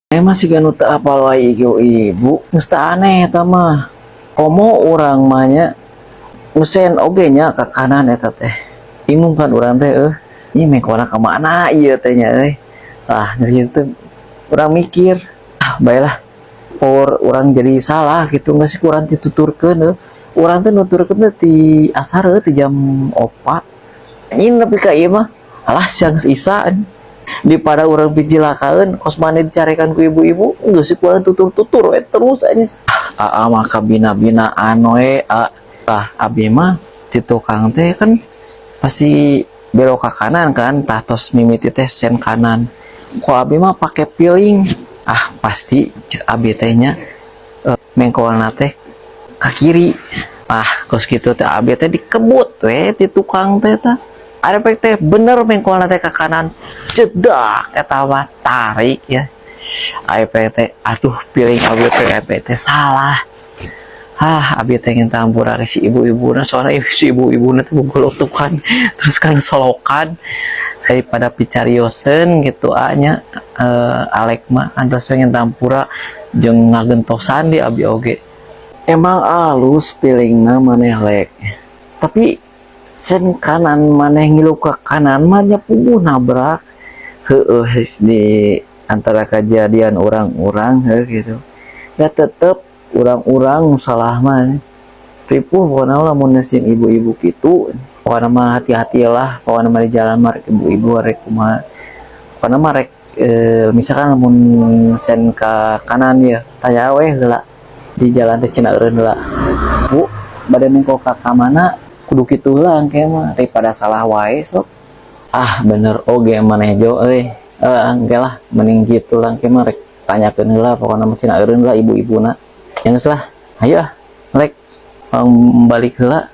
Masih gak nuta apal wae ibu geus teu aneh eta mah. Komo urang mah nya mesen oge nya ka kanan eta teh. Bingung kan urang teh ini mengkona ka mana ieu teh nya euy. Tah geus kitu urang mikir, baiklah power urang jadi salah gitu geus kurang dituturkeun urang teh nuturkeun teh ti asar ti jam 4. Nyin nepi ka ieu mah alah siang isa di pada orang pijilakaun kos mana dicarikan ku ibu-ibu geus kurang tutur-tutur we terus anjing maka bina-bina we tah abi mah ti tukang teh kan pasti belok ke kanan kan tah tos mimiti teh sen kanan ku abi mah pake piling pasti cek abi teh nya mengkoalna teh ka kiri kos kitu teh abi teh dikebut we ti tukang teh tah ada teh bener mengkoalna teh ke kanan cedak eta mah tarik ya APT aduh piling abi teh salah abi teh ngin tampura ke si ibu-ibuna soalnya si ibu-ibuna teh golotukan terus kan solokan daripada picariosen gitu nya Alek mah antos ngin tampura jeung ngagentosan di abi oge emang alus pilingna maneh lek tapi sen kanan maneh ngilu ke kanan mah nya puguh nabrak di antara kejadian orang-orang gitu ya tetep orang-orang salah mah ripuh pokoknya lamun jeung ibu-ibu gitu pokoknya mah hati-hatilah pokoknya mah di jalan mah ibu-ibu rek kumaha pokoknya mah rek misalkan lamun sen ke kanan ya tanya weh heula di jalan teh cenah eureun heula bu bade mengko ka mana kudu kitu heula engke mah daripada salah wae sok bener oge maneh jo euy engke lah mending kitu lah engke mah rek tanyakeun heula pokona mah cenah eureun lah ibu-ibuna yang geus lah ayo rek balik heula